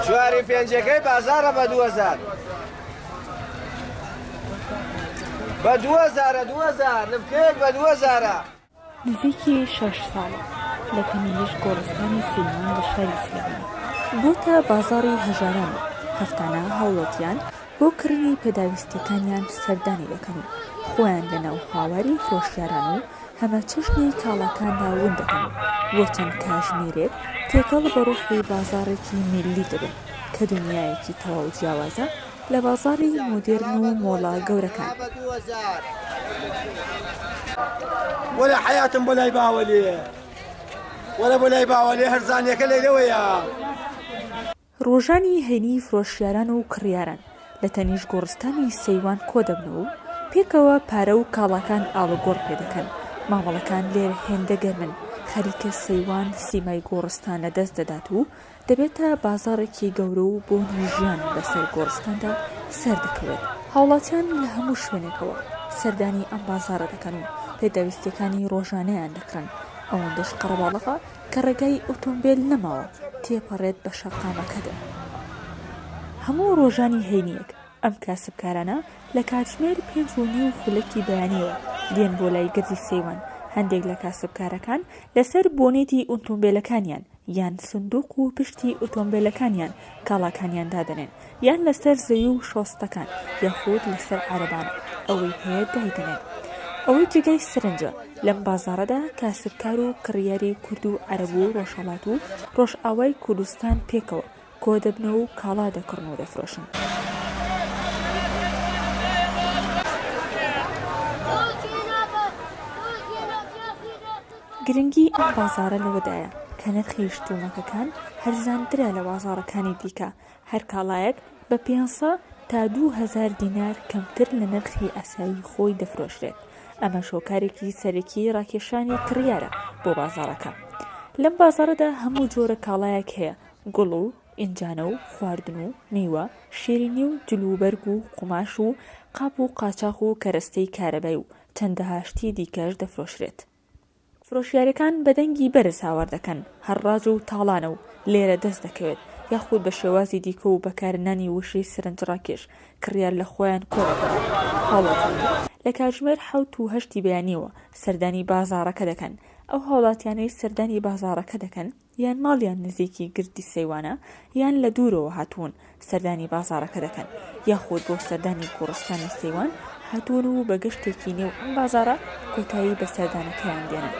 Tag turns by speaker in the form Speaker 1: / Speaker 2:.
Speaker 1: جواری پێنجەکەی بازارە بە 2000 بە 2000 لەبکەیەک بە 2000.
Speaker 2: نزیکی 6 ساڵە لە تەمێنیش گۆڕستانی سلێمان لە شاری سلێمان بۆتە بازاڕی هەژاران و هەفتانە هاوڵاتیان بۆ کڕینی پێداویستیەکانیان سەردانی دەکەن و خۆیان لە ناو هاواری فرۆشیاران و هەمە چەشنی کاڵەکاندا ون دەکەن و بۆ چەند کاتژمێرێک تێکەڵ بە ڕۆحی بازاڕێکی میلی دەبن کە دنیایەکی تەواو جیاوازە لە بازاڕی مۆدێرن و مۆڵە گەورەکان.
Speaker 1: وەرە حەیاتم بۆ لای باوەلێ، وەرە بۆ لای باوەلێ هەرزانیەکە لەیلەوەیە.
Speaker 2: ڕۆژانی هەینی فرۆشیاران و کڕیاران لە تەنیش گۆڕستانی سەیوان کۆ دەبنەوە و پێکەوە پارە و کاڵاکان ئاڵوگۆڕ پێ دەکەن. مامەڵەکان لێرە هێندە گەرمن، خەریکە سەیوان سیمای گۆڕستان لەدەست دەدات و دەبێتە بازاڕێکی گەورە و بۆ ژیان بەسەر گۆڕستاندا سەردەکەوێت. هاوڵاتیان لە هەموو شوێنێکەوە سەردانی ئەم بازاڕە دەکەن و پێداویستیەکانی ڕۆژانەیان دەکڕن. ئەوەندەش قەرەباڵغە کە ڕێگای ئۆتۆمبیل نەماوە تێپەڕێت بە شەقامەکەدا. هەموو ڕۆژانی هەینیەک ئەم کاسبکارانە لە کاتژمێر 5:30 خولەکی بەیانیەوە دێن بۆ لای گردی سەیوان. هەندێک لە کاسبکارەکان لەسەر بۆنێتی ئۆتۆمبیلەکانیان یان سندوق و پشتی ئۆتۆمبیلەکانیان کاڵاکانیان دادەنێن یان لەسەر زەوی و شۆستەکان یاخود لەسەر عەرەبانە ئەوەی هەیە دایدەنێن. ئەوەی جگەی سرنجە لەم بازاڕەدا کاسبکار و کڕیاری کورد و عەرەب و ڕۆژهەڵات و ڕۆژئاوای کوردستان پێکەوە کۆ دەبنەوە و کاڵا دەکڕن و دەفرۆشن. گرنگی ئەم بازارە لەوەدایە کە نرخی شتومەکەکان هەرزانترە لە بازاڕەکانی دیکە. هەر کاڵایەک بە 500 تا 2000 دینار کەمتر لە نرخی ئەسایی خۆی دەفرۆشرێت. ئەمە شۆکارێکی سەرەکی ڕاکێشانی کڕیارە بۆ بازاڕەکە. لەم بازاڕەدا هەموو جۆرە کاڵایەک هەیە، گوڵ و ئینجانە و خواردن و میوە، شیرینی و جلوبەرگ و قوماش و قاپ و قاچاق و کەرەستەی کارەبای و چەندەها شتی دیکەش دەفرۆشرێت. فرۆشیارەکان بەدەنگی بەرز هاوار دەکەن، هەڕاج و تاڵانە و لێرە دەست دەکەوێت یاخود بە شێوازی دیکە و بەکارهێنانی وشەی سرنج ڕاکێش کڕیار لە خۆیان کۆ دەکەن. هاوڵاتیان لە کاتژمێر 7 و 8 بەیانیەوە سەردانی بازاڕەکە دەکەن. ئەو هاوڵاتیانەی سەردانی بازاڕەکە دەکەن یان ماڵیان نزیکی گردی سەیوانە یان لە دوورەوە هاتوون سەردانی بازاڕەکە دەکەن یاخود بۆ سەردانی گۆڕستانی سەیوان هاتوون و بە گەشتێکی نێو ئەم بازاڕە کۆتایی بە سەردانەکەیان دێنن.